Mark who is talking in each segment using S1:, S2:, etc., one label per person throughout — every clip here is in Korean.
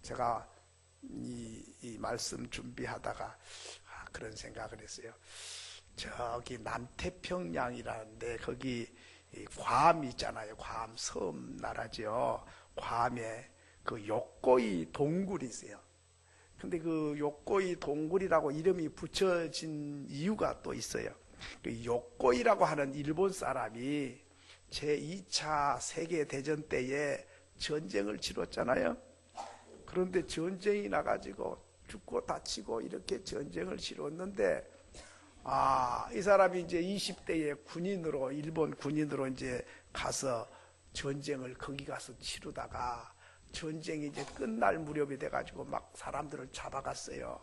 S1: 제가 이 말씀 준비하다가 그런 생각을 했어요. 저기 남태평양이라는데 거기 괌 있잖아요. 괌 섬나라죠. 괌에 그 요코이 동굴이 있어요. 근데 그 요코이 동굴이라고 이름이 붙여진 이유가 또 있어요. 그 요코이라고 하는 일본 사람이 제2차 세계대전 때에 전쟁을 치렀잖아요. 그런데 전쟁이 나가지고 죽고 다치고 이렇게 전쟁을 치렀는데, 이 사람이 이제 20대에 군인으로, 일본 군인으로 이제 가서 전쟁을 거기 가서 치르다가 전쟁이 이제 끝날 무렵이 돼가지고 막 사람들을 잡아갔어요.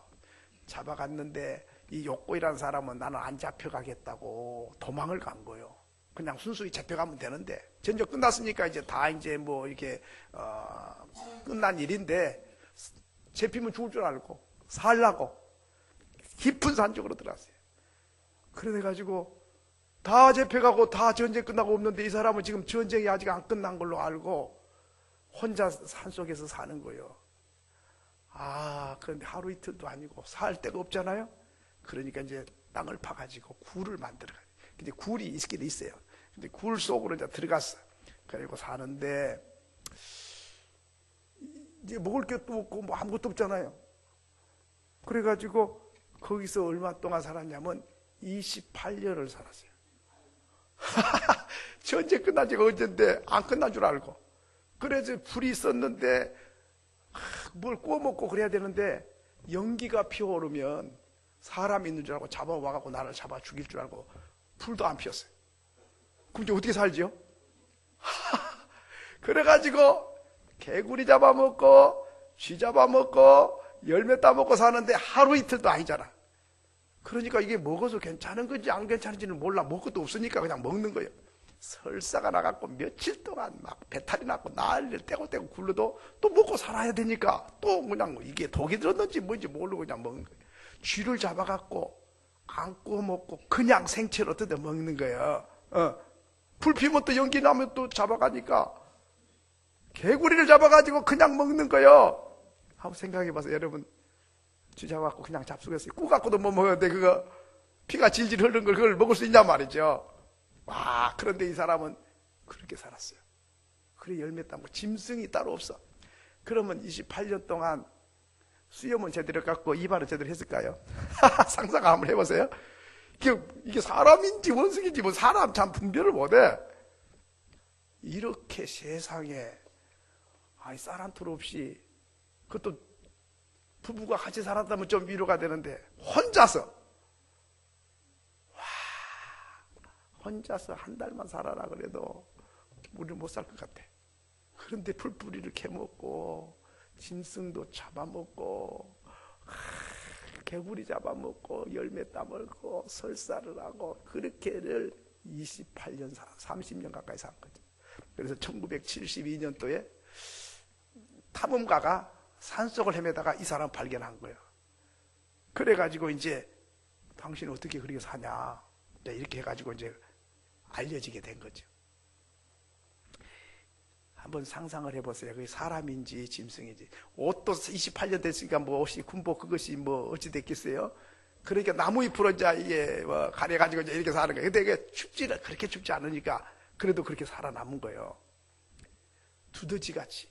S1: 잡아갔는데 이 요코이라는 사람은 나는 안 잡혀가겠다고 도망을 간 거예요. 그냥 순수히 잡혀가면 되는데 전쟁 끝났으니까 이제 다 이제 뭐 이렇게 끝난 일인데 잡히면 죽을 줄 알고 살라고 깊은 산 쪽으로 들어갔어요. 그래가지고 다 잡혀가고 다 전쟁 끝나고 없는데 이 사람은 지금 전쟁이 아직 안 끝난 걸로 알고 혼자 산속에서 사는 거예요. 그런데 하루 이틀도 아니고 살 데가 없잖아요. 그러니까 이제 땅을 파가지고 굴을 만들어가요. 근데 굴이 있긴 있어요. 근데 굴 속으로 이제 들어갔어. 그리고 사는데 이제 먹을 것도 없고 뭐 아무것도 없잖아요. 그래가지고 거기서 얼마 동안 살았냐면 28년을 살았어요. 전쟁 끝난 지가 언젠데 안 끝난 줄 알고. 그래서 불이 있었는데 뭘 구워 먹고 그래야 되는데 연기가 피어오르면 사람이 있는 줄 알고 잡아와갖고 나를 잡아 죽일 줄 알고 불도 안 피웠어요. 그럼 이제 어떻게 살지요? 그래가지고 개구리 잡아먹고 쥐 잡아먹고 열매 따먹고 사는데 하루 이틀도 아니잖아. 그러니까 이게 먹어서 괜찮은 건지 안 괜찮은지는 몰라. 먹을 것도 없으니까 그냥 먹는 거예요. 설사가 나갖고 며칠 동안 막 배탈이 났고 난리를 떼고 굴러도 또 먹고 살아야 되니까 또 그냥 이게 독이 들었는지 뭔지 모르고 그냥 먹는 거예요. 쥐를 잡아갖고 안 구워 먹고 그냥 생채로 뜯어 먹는 거예요. 불 피면 또 연기 나면 또 잡아가니까 개구리를 잡아가지고 그냥 먹는 거예요. 한번 생각해봐서 여러분 쥐 잡아갖고 그냥 잡수겠어요. 꾸 갖고도 못 먹었는데 그거 피가 질질 흐르는 걸 그걸 먹을 수 있냐 말이죠. 그런데 이 사람은 그렇게 살았어요. 그래 열매 따고 짐승이 따로 없어. 그러면 28년 동안 수염은 제대로 깎고 이발은 제대로 했을까요? 상상 한번 해보세요. 이게 사람인지 원숭인지 뭐 사람 참 분별을 못해. 이렇게 세상에 쌀 한 톨 없이, 그것도 부부가 같이 살았다면 좀 위로가 되는데 혼자서 혼자서 한 달만 살아라 그래도 우리는 못 살 것 같아. 그런데 풀뿌리를 캐먹고 짐승도 잡아먹고 개구리 잡아먹고 열매 따먹고 설사를 하고 그렇게를 28년 30년 가까이 산 거죠. 그래서 1972년도에 탐험가가 산속을 헤매다가 이 사람 발견한 거예요. 그래가지고 이제 당신 어떻게 그렇게 사냐 이렇게 해가지고 이제 알려지게 된 거죠. 한번 상상을 해보세요. 그게 사람인지 짐승인지. 옷도 28년 됐으니까 뭐 옷이 군복 그것이 뭐 어찌 됐겠어요? 그러니까 나무잎으로 이제 이게 뭐 가려가지고 이제 이렇게 사는 거예요. 근데 이게 그렇게 춥지 않으니까 그래도 그렇게 살아남은 거예요. 두더지같이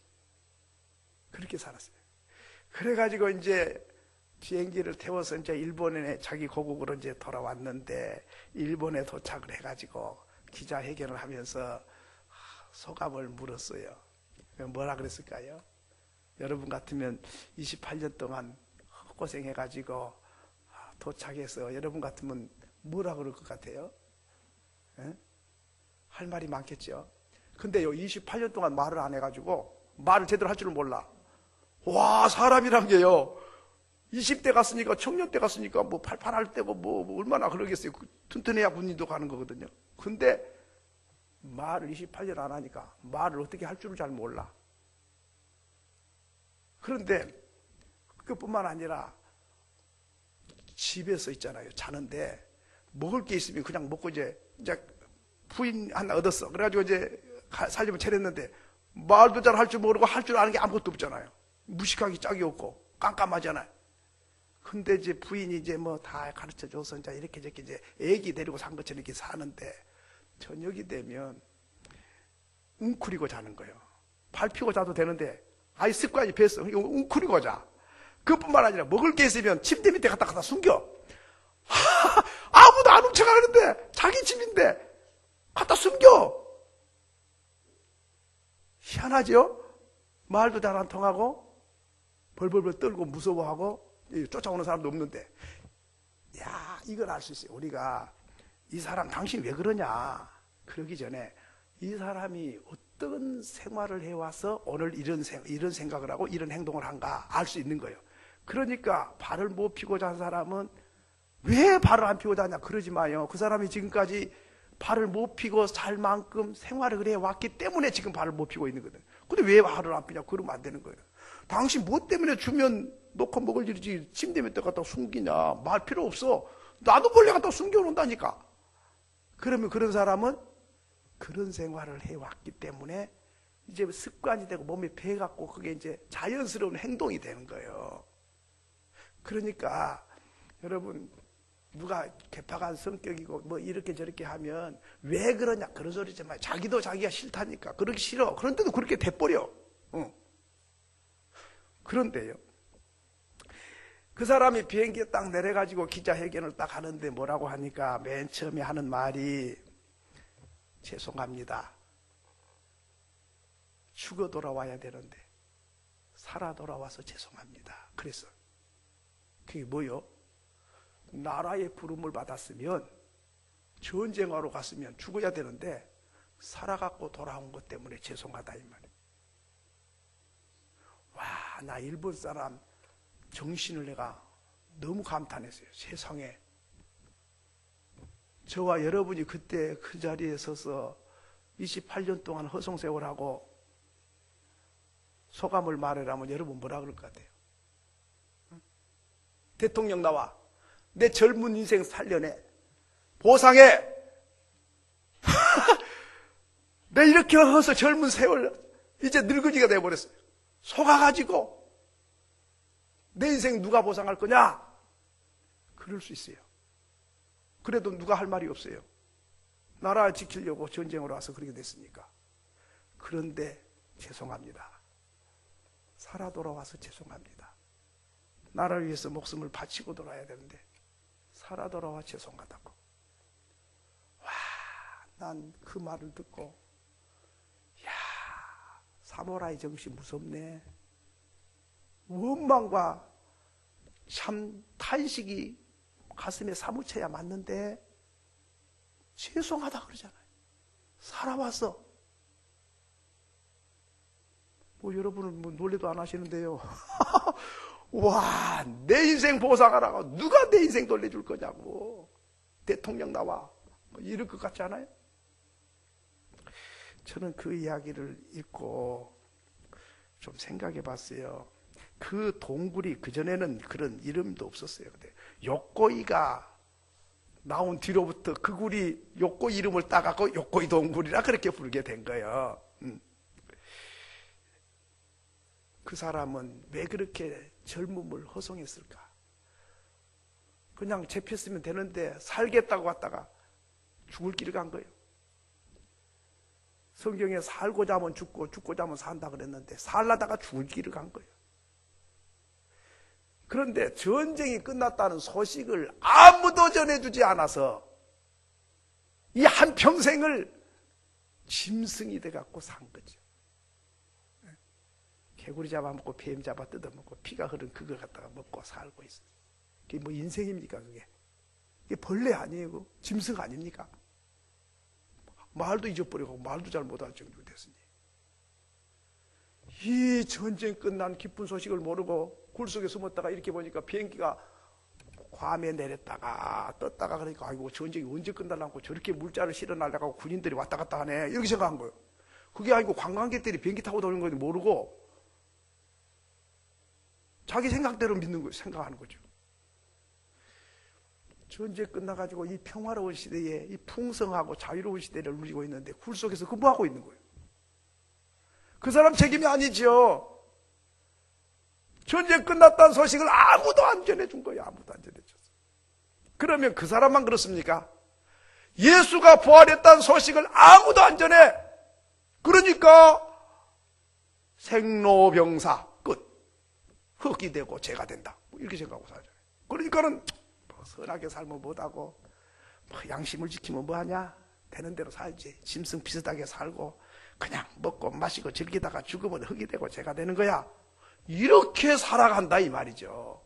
S1: 그렇게 살았어요. 그래가지고 이제 비행기를 태워서 이제 일본에 자기 고국으로 이제 돌아왔는데 일본에 도착을 해가지고 기자회견을 하면서 소감을 물었어요. 뭐라 그랬을까요? 여러분 같으면 28년 동안 고생해가지고 도착해서 여러분 같으면 뭐라 그럴 것 같아요? 할 말이 많겠죠. 근데요 28년 동안 말을 안 해가지고 말을 제대로 할 줄은 몰라. 사람이란 게요 20대 갔으니까 청년 때 갔으니까 뭐 팔팔할 때고 뭐 얼마나 그러겠어요. 튼튼해야 군인도 가는 거거든요. 근데 말을 28년 안 하니까 말을 어떻게 할 줄을 잘 몰라. 그런데 그뿐만 아니라 집에서 있잖아요. 자는데 먹을 게 있으면 그냥 먹고 이제 부인 하나 얻었어. 그래가지고 이제 살림을 차렸는데 말도 잘 할 줄 모르고 할 줄 아는 게 아무것도 없잖아요. 무식하기 짝이 없고 깜깜하잖아요. 근데 이제 부인이 이제 뭐 다 가르쳐 줘서 이제 이렇게 저렇게 이제 애기 데리고 산 것처럼 이렇게 사는데 저녁이 되면 웅크리고 자는 거예요. 발 펴고 자도 되는데 아이 습관이 뱄어. 웅크리고 자. 그뿐만 아니라 먹을 게 있으면 침대 밑에 갖다 숨겨. 아무도 안 훔쳐가는데 자기 집인데 갖다 숨겨. 희한하죠? 말도 잘 안 통하고 벌벌벌 떨고 무서워하고 쫓아오는 사람도 없는데, 야, 이걸 알 수 있어요. 우리가 이 사람 당신 왜 그러냐 그러기 전에 이 사람이 어떤 생활을 해와서 오늘 이런 생각을 하고 이런 행동을 한가 알 수 있는 거예요. 그러니까 발을 못 피고 잔 사람은 왜 발을 안 피고 자냐 그러지 마요. 그 사람이 지금까지 발을 못 피고 잘 만큼 생활을 해왔기 때문에 지금 발을 못 피고 있는 거거든. 근데 왜 발을 안 피냐 그러면 안 되는 거예요. 당신 뭐 때문에 주면 놓고 먹을 일이지 침대 밑에 갖다 숨기냐 말 필요 없어. 나도 몰래 갖다 숨겨놓는다니까. 그러면 그런 사람은 그런 생활을 해왔기 때문에 이제 습관이 되고 몸에 배갖고 그게 이제 자연스러운 행동이 되는 거예요. 그러니까 여러분 누가 개팍한 성격이고 뭐 이렇게 저렇게 하면 왜 그러냐 그런 소리지 마. 자기도 자기가 싫다니까. 그러기 싫어. 그런데도 그렇게 돼버려. 그런데요, 그 사람이 비행기에 딱 내려가지고 기자회견을 딱 하는데 뭐라고 하니까 맨 처음에 하는 말이 죄송합니다. 죽어 돌아와야 되는데 살아 돌아와서 죄송합니다. 그래서 그게 뭐요? 나라의 부름을 받았으면 전쟁하러 갔으면 죽어야 되는데 살아갖고 돌아온 것 때문에 죄송하다 이 말이에요. 와, 나 일본 사람 정신을 내가 너무 감탄했어요. 세상에 저와 여러분이 그때 그 자리에 서서 28년 동안 허송세월하고 소감을 말하라면 여러분 뭐라 그럴 것 같아요? 대통령 나와 내 젊은 인생 살려내 보상해. 내 이렇게 허서 젊은 세월 이제 늙은이가 돼버렸어요. 속아가지고 내 인생 누가 보상할 거냐? 그럴 수 있어요. 그래도 누가 할 말이 없어요. 나라 지키려고 전쟁으로 와서 그렇게 됐으니까. 그런데 죄송합니다. 살아 돌아와서 죄송합니다. 나라를 위해서 목숨을 바치고 돌아야 되는데 살아 돌아와 죄송하다고. 와, 난 그 말을 듣고 야, 사무라이 정신 무섭네. 원망과 참 탄식이 가슴에 사무쳐야 맞는데 죄송하다 그러잖아요. 살아와서. 뭐 여러분은 뭐 놀래도 안 하시는데요. 와, 내 인생 보상하라고 누가 내 인생 돌려줄 거냐고. 대통령 나와. 뭐 이럴 것 같지 않아요? 저는 그 이야기를 읽고 좀 생각해 봤어요. 그 동굴이 그전에는 그런 이름도 없었어요. 근데 요꼬이가 나온 뒤로부터 그 굴이 요꼬이 이름을 따갖고 요꼬이 동굴이라 그렇게 부르게 된 거예요. 그 사람은 왜 그렇게 젊음을 허송했을까? 그냥 잡혔으면 되는데 살겠다고 왔다가 죽을 길을 간 거예요. 성경에 살고자 하면 죽고 죽고자 하면 산다 그랬는데 살라다가 죽을 길을 간 거예요. 그런데 전쟁이 끝났다는 소식을 아무도 전해주지 않아서 이 한평생을 짐승이 돼갖고 산 거죠. 개구리 잡아먹고 뱀 잡아 뜯어먹고 피가 흐른 그걸 갖다가 먹고 살고 있어요. 그게 뭐 인생입니까 그게? 이게 벌레 아니에요? 짐승 아닙니까? 말도 잊어버리고 말도 잘 못할 정도가 됐으니 이 전쟁 끝난 기쁜 소식을 모르고 굴속에 숨었다가 이렇게 보니까 비행기가 괌에 내렸다가 떴다가 그러니까 아이고 전쟁이 언제 끝날라고 저렇게 물자를 실어날려고 군인들이 왔다 갔다 하네 이렇게 생각한 거예요. 그게 아니고 관광객들이 비행기 타고 도는 건지 모르고 자기 생각대로 믿는 거예요. 생각하는 거죠. 전쟁 끝나가지고 이 평화로운 시대에 이 풍성하고 자유로운 시대를 누리고 있는데 굴속에서 근무하고 있는 거예요. 그 사람 책임이 아니죠. 전쟁 끝났다는 소식을 아무도 안 전해준 거예요. 아무도 안 전해줬어. 그러면 그 사람만 그렇습니까? 예수가 부활했다는 소식을 아무도 안 전해. 그러니까 생로병사 끝. 흙이 되고 죄가 된다. 이렇게 생각하고 살잖아요. 그러니까는 선하게 살면 못하고 양심을 지키면 뭐하냐? 되는 대로 살지. 짐승 비슷하게 살고 그냥 먹고 마시고 즐기다가 죽으면 흙이 되고 죄가 되는 거야. 이렇게 살아간다 이 말이죠.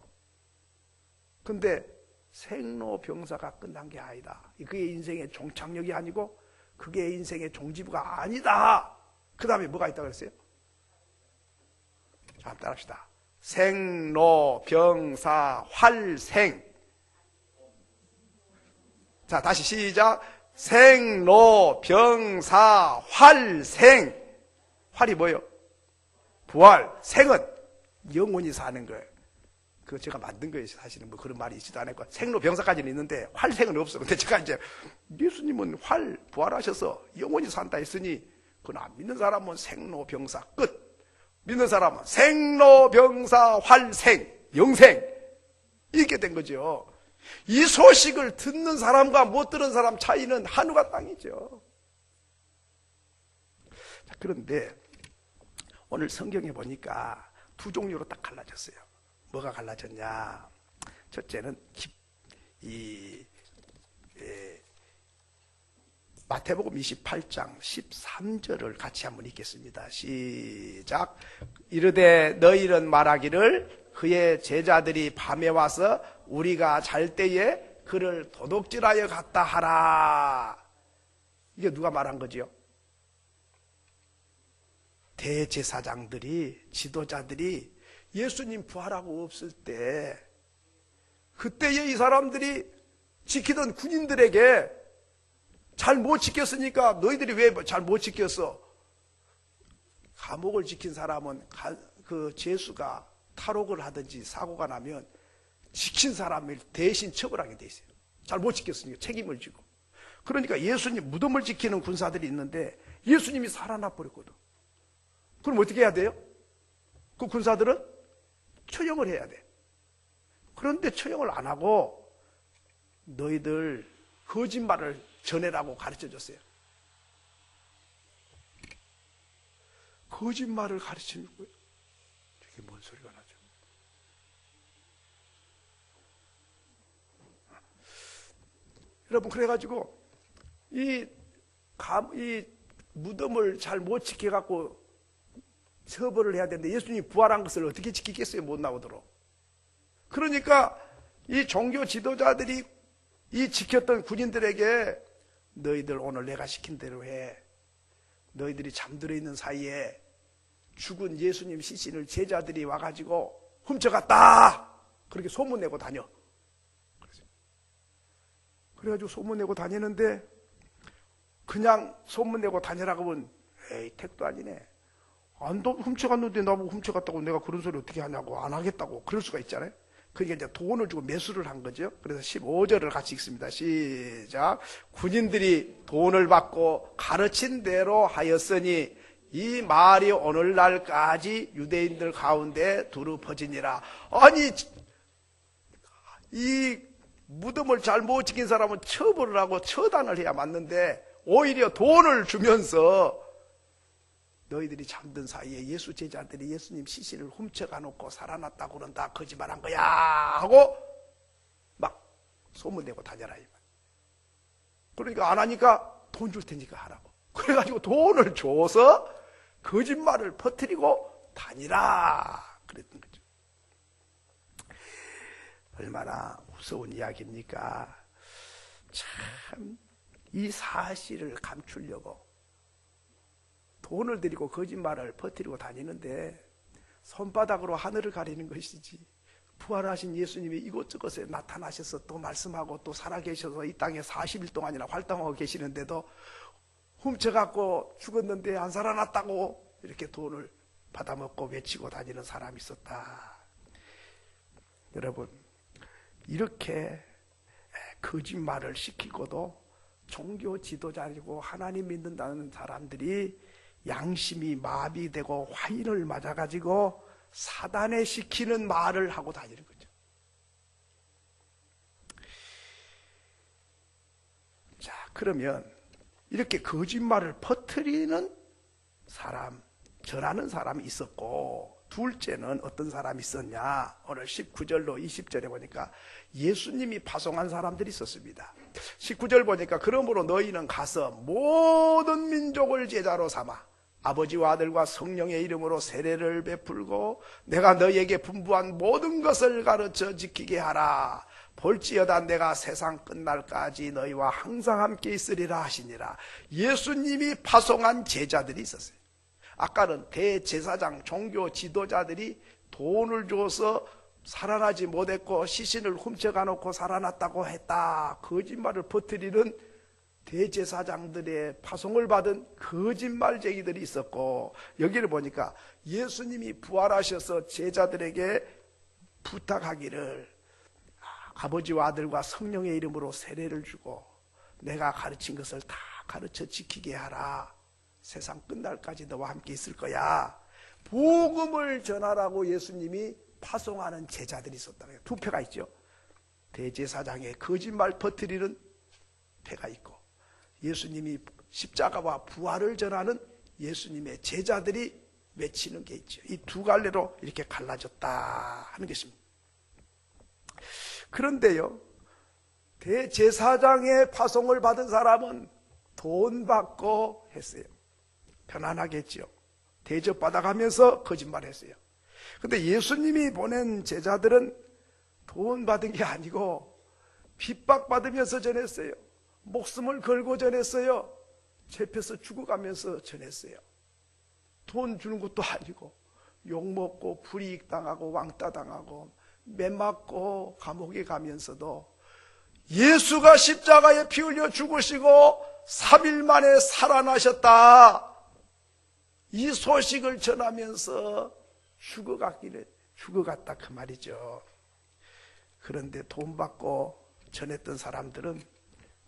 S1: 근데 생로병사가 끝난 게 아니다. 그게 인생의 종착역이 아니고 그게 인생의 종지부가 아니다. 그 다음에 뭐가 있다고 그랬어요? 자, 한번 따라합시다. 생로병사 활생. 자, 다시 시작. 생로병사 활생. 활이 뭐예요? 부활. 생은 영원히 사는 거예요. 그거 제가 만든 거예요. 사실은 뭐 그런 말이 있지도 않았고 생로병사까지는 있는데 활생은 없어. 근데 제가 이제 예수님은 부활하셔서 영원히 산다 했으니 그건 안 믿는 사람은 생로병사 끝. 믿는 사람은 생로병사 활생 영생 이렇게 된 거죠. 이 소식을 듣는 사람과 못 들은 사람 차이는 하늘과 땅이죠. 자, 그런데 오늘 성경에 보니까 두 종류로 딱 갈라졌어요. 뭐가 갈라졌냐? 첫째는 마태복음 28장 13절을 같이 한번 읽겠습니다. 시작. 이르되 너희는 말하기를 그의 제자들이 밤에 와서 우리가 잘 때에 그를 도둑질하여 갔다 하라. 이게 누가 말한 거지요? 대제사장들이, 지도자들이 예수님 부활하고 없을 때 그때에 이 사람들이 지키던 군인들에게 잘 못 지켰으니까 너희들이 왜 잘 못 지켰어? 감옥을 지킨 사람은 그 죄수가 탈옥을 하든지 사고가 나면 지킨 사람을 대신 처벌하게 돼 있어요. 잘 못 지켰으니까 책임을 지고. 그러니까 예수님 무덤을 지키는 군사들이 있는데 예수님이 살아나 버렸거든. 그럼 어떻게 해야 돼요? 그 군사들은 처형을 해야 돼. 그런데 처형을 안 하고 너희들 거짓말을 전해라고 가르쳐 줬어요. 거짓말을 가르치는 거예요. 이게 뭔 소리가 나죠? 여러분, 그래가지고 이 무덤을 잘 못 지켜갖고 처벌을 해야 되는데 예수님이 부활한 것을 어떻게 지키겠어요? 못 나오도록. 그러니까 이 종교 지도자들이 이 지켰던 군인들에게 너희들 오늘 내가 시킨 대로 해. 너희들이 잠들어 있는 사이에 죽은 예수님 시신을 제자들이 와가지고 훔쳐갔다. 그렇게 소문내고 다녀. 그래가지고 소문내고 다니는데 그냥 소문내고 다니라고 하면 에이 택도 아니네. 안 훔쳐갔는데 나보고 훔쳐갔다고 내가 그런 소리 어떻게 하냐고 안 하겠다고 그럴 수가 있잖아요. 그러니까 이제 돈을 주고 매수를 한 거죠. 그래서 15절을 같이 읽습니다. 시작. 군인들이 돈을 받고 가르친 대로 하였으니 이 말이 오늘날까지 유대인들 가운데 두루 퍼지니라. 아니 이 무덤을 잘못 지킨 사람은 처벌을 하고 처단을 해야 맞는데 오히려 돈을 주면서 너희들이 잠든 사이에 예수 제자들이 예수님 시신을 훔쳐가 놓고 살아났다고 그런다. 거짓말한 거야 하고 막 소문내고 다녀라. 그러니까 안 하니까 돈 줄 테니까 하라고. 그래가지고 돈을 줘서 거짓말을 퍼뜨리고 다니라 그랬던 거죠. 얼마나 무서운 이야기입니까? 참 이 사실을 감추려고 돈을 들이고 거짓말을 퍼뜨리고 다니는데 손바닥으로 하늘을 가리는 것이지 부활하신 예수님이 이곳저곳에 나타나셔서 또 말씀하고 또 살아계셔서 이 땅에 40일 동안이나 활동하고 계시는데도 훔쳐갖고 죽었는데 안 살아났다고 이렇게 돈을 받아먹고 외치고 다니는 사람이 있었다. 여러분, 이렇게 거짓말을 시키고도 종교 지도자이고 하나님 믿는다는 사람들이 양심이 마비되고 화인을 맞아가지고 사단에 시키는 말을 하고 다니는 거죠. 자, 그러면 이렇게 거짓말을 퍼뜨리는 사람, 전하는 사람이 있었고, 둘째는 어떤 사람이 있었냐? 오늘 19절로 20절에 보니까 예수님이 파송한 사람들이 있었습니다. 19절 보니까 그러므로 너희는 가서 모든 민족을 제자로 삼아 아버지와 아들과 성령의 이름으로 세례를 베풀고 내가 너희에게 분부한 모든 것을 가르쳐 지키게 하라. 볼지어다 내가 세상 끝날까지 너희와 항상 함께 있으리라 하시니라. 예수님이 파송한 제자들이 있었어요. 아까는 대제사장, 종교 지도자들이 돈을 줘서 살아나지 못했고 시신을 훔쳐가 놓고 살아났다고 했다. 거짓말을 퍼뜨리는 대제사장들의 파송을 받은 거짓말쟁이들이 있었고, 여기를 보니까 예수님이 부활하셔서 제자들에게 부탁하기를 아버지와 아들과 성령의 이름으로 세례를 주고 내가 가르친 것을 다 가르쳐 지키게 하라. 세상 끝날까지 너와 함께 있을 거야. 복음을 전하라고 예수님이 파송하는 제자들이 있었다는 거예요. 두 패가 있죠. 대제사장의 거짓말 퍼뜨리는 패가 있고, 예수님이 십자가와 부활을 전하는 예수님의 제자들이 외치는 게 있죠. 이 두 갈래로 이렇게 갈라졌다 하는 것입니다. 그런데요, 대제사장의 파송을 받은 사람은 돈 받고 했어요. 편안하겠죠. 대접받아가면서 거짓말했어요. 근데 예수님이 보낸 제자들은 돈 받은 게 아니고 핍박받으면서 전했어요. 목숨을 걸고 전했어요. 잡혀서 죽어가면서 전했어요. 돈 주는 것도 아니고 욕먹고 불이익당하고 왕따당하고 매맞고 감옥에 가면서도 예수가 십자가에 피 흘려 죽으시고 3일 만에 살아나셨다. 이 소식을 전하면서 죽어갔다 그 말이죠. 그런데 돈 받고 전했던 사람들은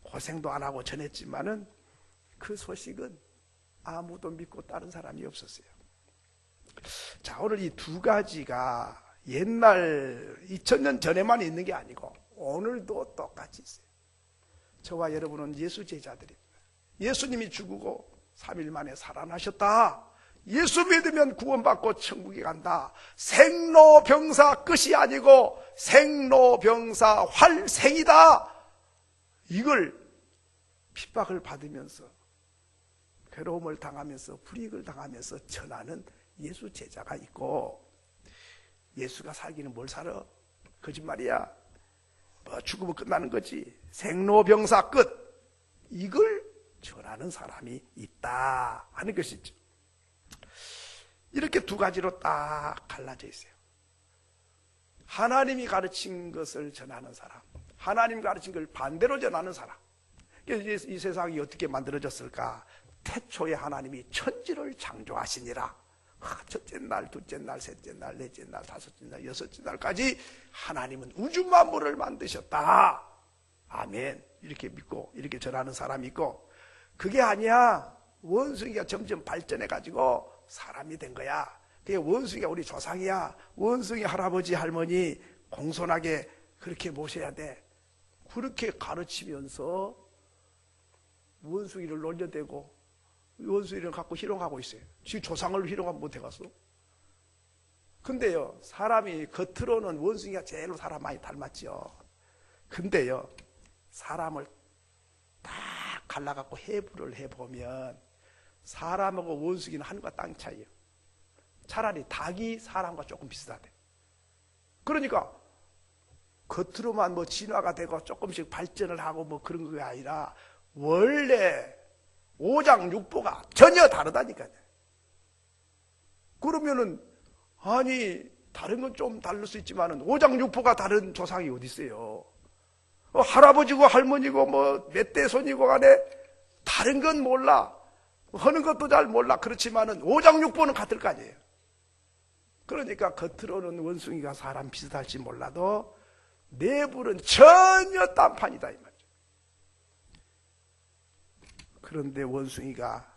S1: 고생도 안 하고 전했지만은 그 소식은 아무도 믿고 따른 사람이 없었어요. 자, 오늘 이 두 가지가 옛날 2000년 전에만 있는 게 아니고 오늘도 똑같이 있어요. 저와 여러분은 예수 제자들입니다. 예수님이 죽고 3일 만에 살아나셨다. 예수 믿으면 구원받고 천국에 간다. 생로병사 끝이 아니고 생로병사 활생이다. 이걸 핍박을 받으면서 괴로움을 당하면서 불이익을 당하면서 전하는 예수 제자가 있고, 예수가 살기는 뭘 살아? 거짓말이야. 죽으면 끝나는 거지. 생로병사 끝. 이걸 전하는 사람이 있다 하는 것이죠. 이렇게 두 가지로 딱 갈라져 있어요. 하나님이 가르친 것을 전하는 사람, 하나님 가르친 걸 반대로 전하는 사람. 이 세상이 어떻게 만들어졌을까? 태초에 하나님이 천지를 창조하시니라. 첫째 날, 둘째 날, 셋째 날, 넷째 날, 다섯째 날, 여섯째 날까지 하나님은 우주 만물을 만드셨다. 아멘. 이렇게 믿고 이렇게 전하는 사람이 있고, 그게 아니야. 원숭이가 점점 발전해가지고 사람이 된 거야. 그게 원숭이가 우리 조상이야. 원숭이 할아버지 할머니 공손하게 그렇게 모셔야 돼. 그렇게 가르치면서 원숭이를 놀려대고 원숭이를 갖고 희롱하고 있어요. 지금 조상을 희롱하면 못해갔어. 근데요, 사람이 겉으로는 원숭이가 제일 사람 많이 닮았죠. 근데요, 사람을 딱 갈라갖고 해부를 해보면 사람하고 원숭이는 하늘과 땅 차이예요. 차라리 닭이 사람과 조금 비슷하대. 그러니까 겉으로만 뭐 진화가 되고 조금씩 발전을 하고 뭐 그런 게 아니라 원래 오장육부가 전혀 다르다니까요. 그러면은 아니 다른 건 좀 다를 수 있지만은 오장육부가 다른 조상이 어디 있어요? 할아버지고 할머니고 뭐 몇 대 손이고 간에 다른 건 몰라. 하는 것도 잘 몰라. 그렇지만은 오장육부는 같을 거 아니에요. 그러니까 겉으로는 원숭이가 사람 비슷할지 몰라도 내부는 전혀 딴판이다 이 말이죠. 그런데 원숭이가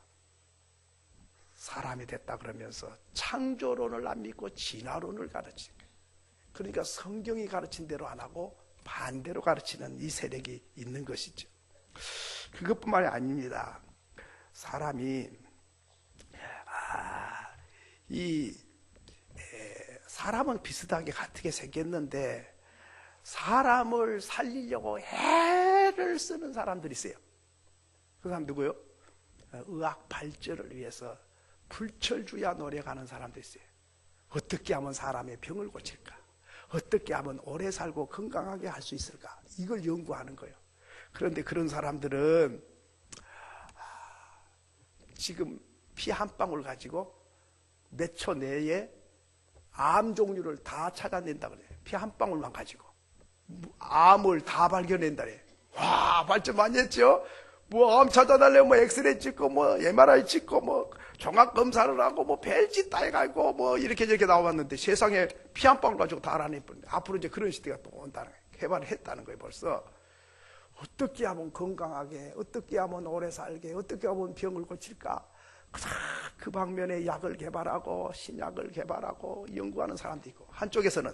S1: 사람이 됐다 그러면서 창조론을 안 믿고 진화론을 가르치는 거예요. 그러니까 성경이 가르친 대로 안 하고 반대로 가르치는 이 세력이 있는 것이죠. 그것뿐만이 아닙니다. 사람이 사람은 비슷하게 같게 생겼는데 사람을 살리려고 애를 쓰는 사람들이 있어요. 그 사람 누구요? 의학 발전을 위해서 불철주야 노력하는 사람도 있어요. 어떻게 하면 사람의 병을 고칠까? 어떻게 하면 오래 살고 건강하게 할 수 있을까? 이걸 연구하는 거예요. 그런데 그런 사람들은 지금 피 한 방울 가지고 몇 초 내에 암 종류를 다 찾아낸다 그래요. 피 한 방울만 가지고 암을 다 발견낸다 그래요. 와, 발전 많이 했죠? 뭐 암 찾아달래면 뭐 엑스레이 찍고 뭐 MRI 찍고 뭐 종합 검사를 하고 뭐 별짓 다 해가지고 뭐 이렇게 저렇게 나왔는데 세상에 피 한 방울 가지고 다 알아내버렸는데 앞으로 이제 그런 시대가 또 온다는 거예요. 개발을 했다는 거예요. 벌써 어떻게 하면 건강하게, 어떻게 하면 오래 살게, 어떻게 하면 병을 고칠까? 그 방면에 약을 개발하고 신약을 개발하고 연구하는 사람도 있고, 한쪽에서는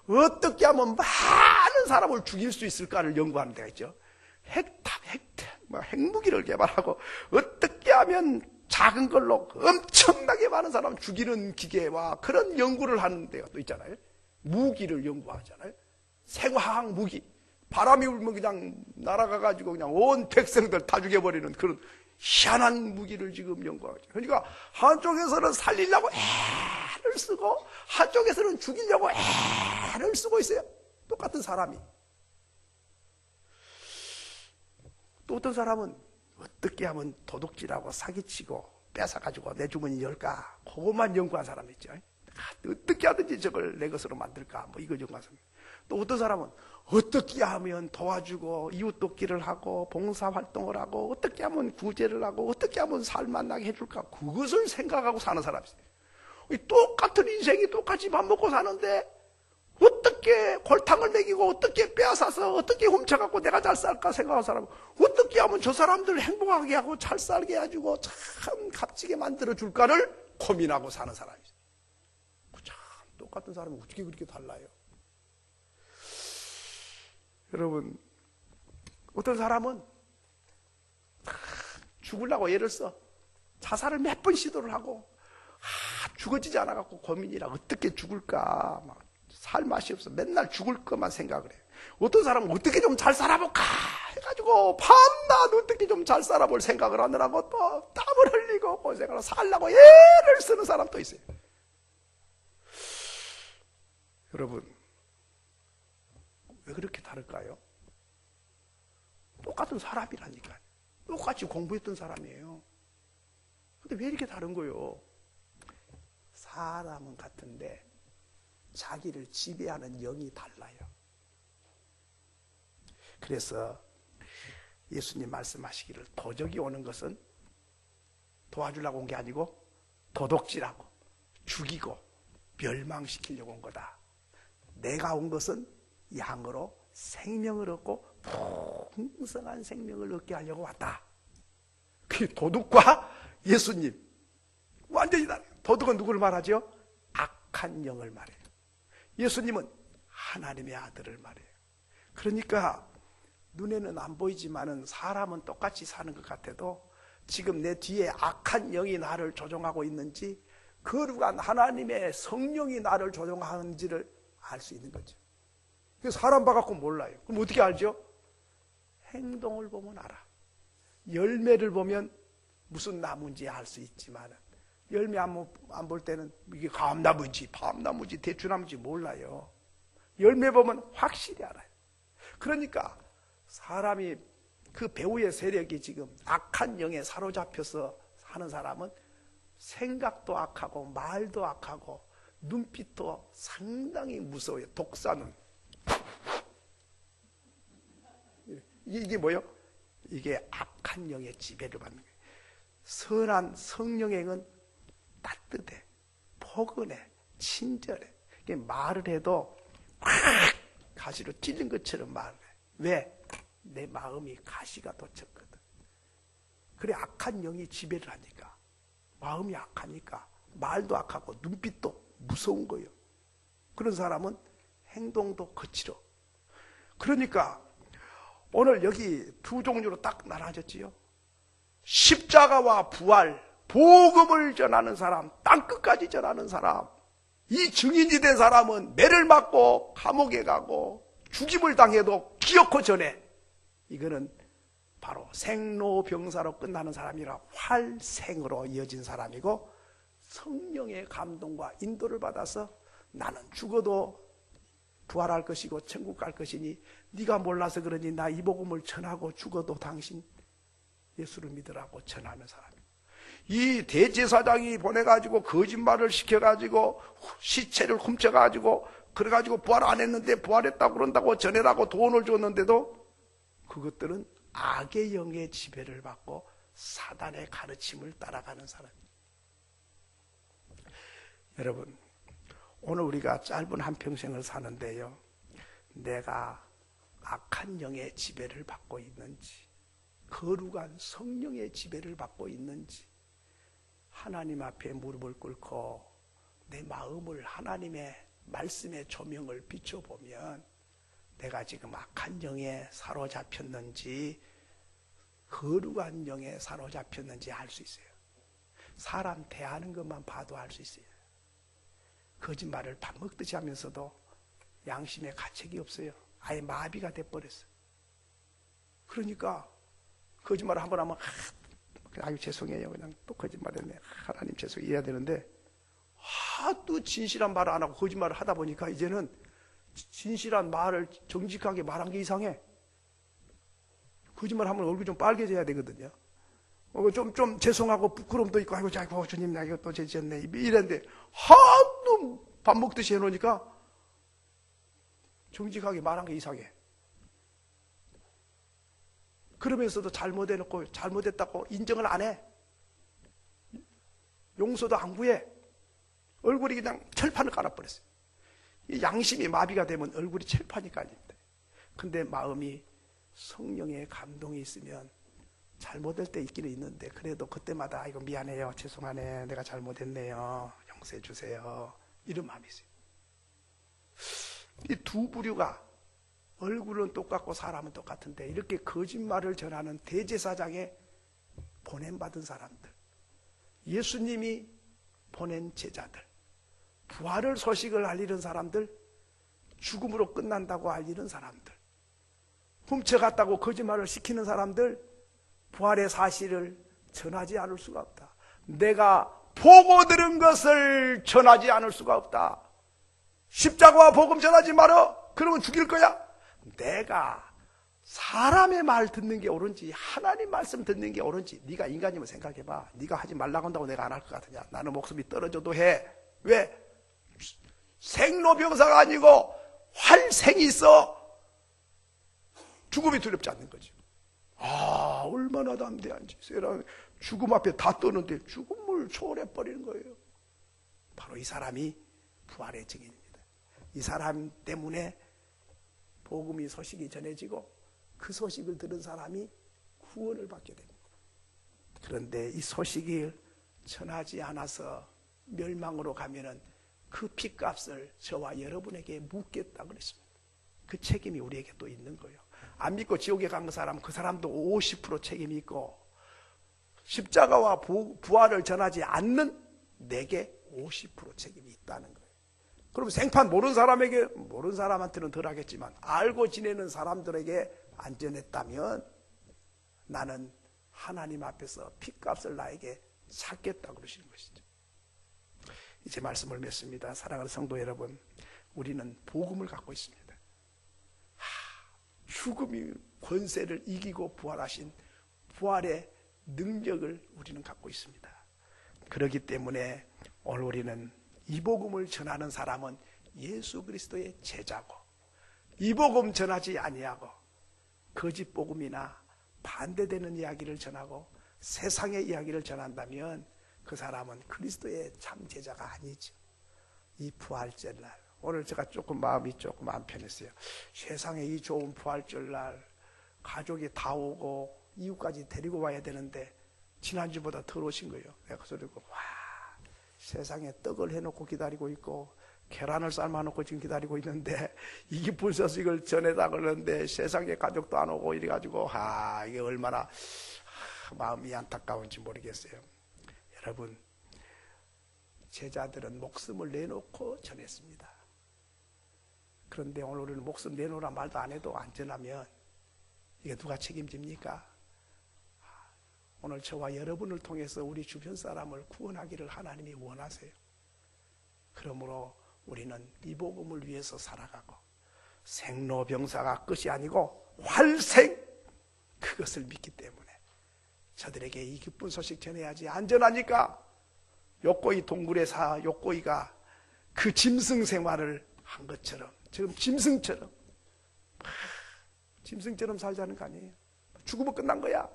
S1: 어떻게 하면 많은 사람을 죽일 수 있을까를 연구하는 데가 있죠. 핵무기를 개발하고 어떻게 하면 작은 걸로 엄청나게 많은 사람 죽이는 기계와 그런 연구를 하는 데가 또 있잖아요. 무기를 연구하잖아요. 생화학 무기. 바람이 불면 그냥 날아가가지고 그냥 온 백성들 다 죽여버리는 그런 희한한 무기를 지금 연구하죠. 그러니까 한쪽에서는 살리려고 애를 쓰고 한쪽에서는 죽이려고 애를 쓰고 있어요. 똑같은 사람이. 또 어떤 사람은 어떻게 하면 도둑질하고 사기치고 뺏어가지고 내 주머니 열까? 그것만 연구한 사람이 있죠. 어떻게 하든지 저걸 내 것으로 만들까? 뭐 이거 연구한 사람. 또 어떤 사람은 어떻게 하면 도와주고 이웃 돕기를 하고 봉사활동을 하고 어떻게 하면 구제를 하고 어떻게 하면 삶 만나게 해줄까? 그것을 생각하고 사는 사람이 있어요. 똑같은 인생이 똑같이 밥 먹고 사는데 어떻게 골탕을 먹이고 어떻게 빼앗아서 어떻게 훔쳐갖고 내가 잘 살까 생각하는 사람, 어떻게 하면 저 사람들을 행복하게 하고 잘 살게 해주고 참 값지게 만들어줄까를 고민하고 사는 사람이 있어요. 참 똑같은 사람이 어떻게 그렇게 달라요? 여러분, 어떤 사람은 죽으려고 애를 써. 자살을 몇 번 시도를 하고 죽어지지 않아갖고 고민이라 어떻게 죽을까 막 살 맛이 없어. 맨날 죽을 것만 생각을 해요. 어떤 사람은 어떻게 좀 잘 살아볼까 해가지고 밤낮 어떻게 좀 잘 살아볼 생각을 하느라고 또 땀을 흘리고 고생을 하고 살려고 애를 쓰는 사람도 있어요. 여러분, 왜 그렇게 다를까요? 똑같은 사람이라니까요. 똑같이 공부했던 사람이에요. 근데 왜 이렇게 다른 거예요? 사람은 같은데 자기를 지배하는 영이 달라요. 그래서 예수님 말씀하시기를 도적이 오는 것은 도와주려고 온 게 아니고 도둑질하고 죽이고 멸망시키려고 온 거다. 내가 온 것은 양으로 생명을 얻고 풍성한 생명을 얻게 하려고 왔다. 그 도둑과 예수님 완전히 다르요. 도둑은 누구를 말하죠? 악한 영을 말해요. 예수님은 하나님의 아들을 말해요. 그러니까 눈에는 안 보이지만은 사람은 똑같이 사는 것 같아도 지금 내 뒤에 악한 영이 나를 조종하고 있는지 거룩한 하나님의 성령이 나를 조종하는지를 알 수 있는 거죠. 사람 봐갖고 몰라요. 그럼 어떻게 알죠? 행동을 보면 알아. 열매를 보면 무슨 나무인지 알 수 있지만 열매 안 볼 때는 이게 감나무인지 밤나무인지 대추나무인지 몰라요. 열매 보면 확실히 알아요. 그러니까 사람이 그 배후의 세력이 지금 악한 영에 사로잡혀서 사는 사람은 생각도 악하고 말도 악하고 눈빛도 상당히 무서워요. 독사눈. 이게 뭐예요? 이게 악한 영의 지배를 받는 거예요. 선한 성령행은 따뜻해, 포근해, 친절해. 말을 해도 확 가시로 찔린 것처럼 말을 해. 왜? 내 마음이 가시가 돋쳤거든. 그래 악한 영이 지배를 하니까. 마음이 악하니까 말도 악하고 눈빛도 무서운 거예요. 그런 사람은 행동도 거칠어. 그러니까 오늘 여기 두 종류로 딱 나눠졌지요. 십자가와 부활, 복음을 전하는 사람, 땅끝까지 전하는 사람. 이 증인이 된 사람은 매를 맞고 감옥에 가고 죽임을 당해도 기어코 전해. 이거는 바로 생로병사로 끝나는 사람이라 활생으로 이어진 사람이고, 성령의 감동과 인도를 받아서 나는 죽어도 부활할 것이고 천국 갈 것이니 네가 몰라서 그러니 나 이 복음을 전하고 죽어도 당신 예수를 믿으라고 전하는 사람이에요. 이 대제사장이 보내가지고 거짓말을 시켜가지고 시체를 훔쳐가지고 그래가지고 부활 안 했는데 부활했다고 그런다고 전해라고 돈을 줬는데도 그것들은 악의 영의 지배를 받고 사단의 가르침을 따라가는 사람이에요. 여러분, 오늘 우리가 짧은 한평생을 사는데요, 내가 악한 영의 지배를 받고 있는지, 거룩한 성령의 지배를 받고 있는지, 하나님 앞에 무릎을 꿇고 내 마음을 하나님의 말씀의 조명을 비춰보면 내가 지금 악한 영에 사로잡혔는지 거룩한 영에 사로잡혔는지 알 수 있어요. 사람 대하는 것만 봐도 알 수 있어요. 거짓말을 밥 먹듯이 하면서도 양심에 가책이 없어요. 아예 마비가 돼버렸어요. 그러니까 거짓말을 한번 하면 아유 죄송해요, 그냥 또 거짓말했네, 하나님 죄송해요 해야 되는데 하도 진실한 말을 안 하고 거짓말을 하다 보니까 이제는 진실한 말을 정직하게 말한 게 이상해. 거짓말 하면 얼굴이 좀 빨개져야 되거든요. 좀 죄송하고 부끄러움도 있고, 아이고 주님 나 이거 또 죄지었네 이랬는데 하도 밥 먹듯이 해놓으니까 정직하게 말한 게 이상해. 그러면서도 잘못해놓고 잘못했다고 인정을 안 해. 용서도 안 구해. 얼굴이 그냥 철판을 깔아버렸어요. 이 양심이 마비가 되면 얼굴이 철판이 깔립니다. 근데 마음이 성령의 감동이 있으면 잘못될 때 있기는 있는데 그래도 그때마다 이거 미안해요, 죄송하네, 내가 잘못했네요, 용서해 주세요, 이런 마음이 있어요. 이 두 부류가 얼굴은 똑같고 사람은 똑같은데 이렇게 거짓말을 전하는 대제사장에 보냄받은 사람들, 예수님이 보낸 제자들, 부활을 소식을 알리는 사람들, 죽음으로 끝난다고 알리는 사람들, 훔쳐갔다고 거짓말을 시키는 사람들, 부활의 사실을 전하지 않을 수가 없다. 내가 보고 들은 것을 전하지 않을 수가 없다. 십자가와 복음 전하지 말어. 그러면 죽일 거야. 내가 사람의 말 듣는 게 옳은지 하나님 말씀 듣는 게 옳은지 네가 인간이면 생각해봐. 네가 하지 말라고 한다고 내가 안 할 것 같으냐? 나는 목숨이 떨어져도 해. 왜? 생로병사가 아니고 활생이 있어. 죽음이 두렵지 않는 거지. 아, 얼마나 담대한지. 세상 죽음 앞에 다 떠는데 죽음을 초월해버리는 거예요. 바로 이 사람이 부활의 증인입니다. 이 사람 때문에 복음이 소식이 전해지고 그 소식을 들은 사람이 구원을 받게 됩니다. 그런데 이 소식을 전하지 않아서 멸망으로 가면은 그 핏값을 저와 여러분에게 묻겠다 그랬습니다. 그 책임이 우리에게 또 있는 거예요. 안 믿고 지옥에 간 사람, 그 사람도 50% 책임이 있고, 십자가와 부활을 전하지 않는 내게 50% 책임이 있다는 거예요. 그럼 생판 모르는 사람한테는 덜 하겠지만 알고 지내는 사람들에게 안 전했다면 나는 하나님 앞에서 핏값을 나에게 찾겠다 그러시는 것이죠. 이제 말씀을 맺습니다. 사랑하는 성도 여러분, 우리는 복음을 갖고 있습니다. 죽음이 권세를 이기고 부활하신 부활의 능력을 우리는 갖고 있습니다. 그렇기 때문에 오늘 우리는 이 복음을 전하는 사람은 예수 그리스도의 제자고, 이 복음 전하지 아니하고 거짓 복음이나 반대되는 이야기를 전하고 세상의 이야기를 전한다면 그 사람은 그리스도의 참 제자가 아니죠. 이 부활절날, 오늘 제가 마음이 조금 안 편했어요. 세상에 이 좋은 부활절날 가족이 다 오고 이웃까지 데리고 와야 되는데 지난주보다 더 오신 거예요. 내가 그 소리 듣고 와, 세상에 떡을 해놓고 기다리고 있고 계란을 삶아놓고 지금 기다리고 있는데 이 기쁜 소식을 전해다 그러는데 세상에 가족도 안 오고 이래가지고 이게 얼마나 마음이 안타까운지 모르겠어요. 여러분, 제자들은 목숨을 내놓고 전했습니다. 그런데 오늘 우리는 목숨 내놓으라 말도 안 해도 안전하면 이게 누가 책임집니까? 오늘 저와 여러분을 통해서 우리 주변 사람을 구원하기를 하나님이 원하세요. 그러므로 우리는 이 복음을 위해서 살아가고 생로병사가 끝이 아니고 활생, 그것을 믿기 때문에 저들에게 이 기쁜 소식 전해야지. 안전하니까 요꼬이 동굴에 요꼬이가 그 짐승 생활을 한 것처럼, 지금 짐승처럼 살자는 거 아니에요. 죽으면 끝난 거야.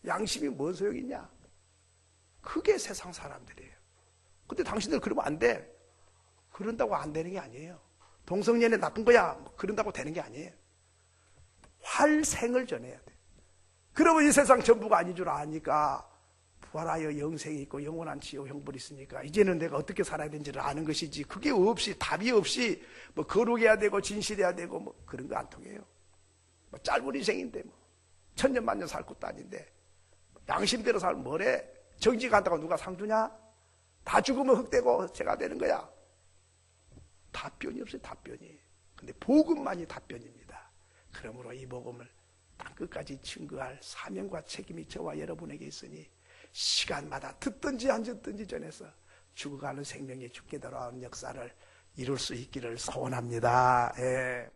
S1: 양심이 뭔 소용이냐? 그게 세상 사람들이에요. 근데 당신들 그러면 안 돼. 그런다고 안 되는 게 아니에요. 동성연애 나쁜 거야. 그런다고 되는 게 아니에요. 활생을 전해야 돼. 그러면 이 세상 전부가 아닌 줄 아니까 부활하여 영생이 있고 영원한 지옥 형벌이 있으니까 이제는 내가 어떻게 살아야 되는지를 아는 것이지, 그게 없이, 답이 없이 뭐 거룩해야 되고 진실해야 되고 뭐 그런 거 안 통해요. 뭐 짧은 인생인데 뭐 천년만년 살 것도 아닌데 양심대로 살면 뭐래? 정지 간다고 누가 상 주냐? 다 죽으면 흙되고 죄가 되는 거야. 답변이 없어요. 답변이. 근데 복음만이 답변입니다. 그러므로 이 복음을 땅끝까지 증거할 사명과 책임이 저와 여러분에게 있으니 시간마다 듣든지 안 듣든지 전해서 죽어가는 생명이 죽게 돌아오는 역사를 이룰 수 있기를 소원합니다. 예.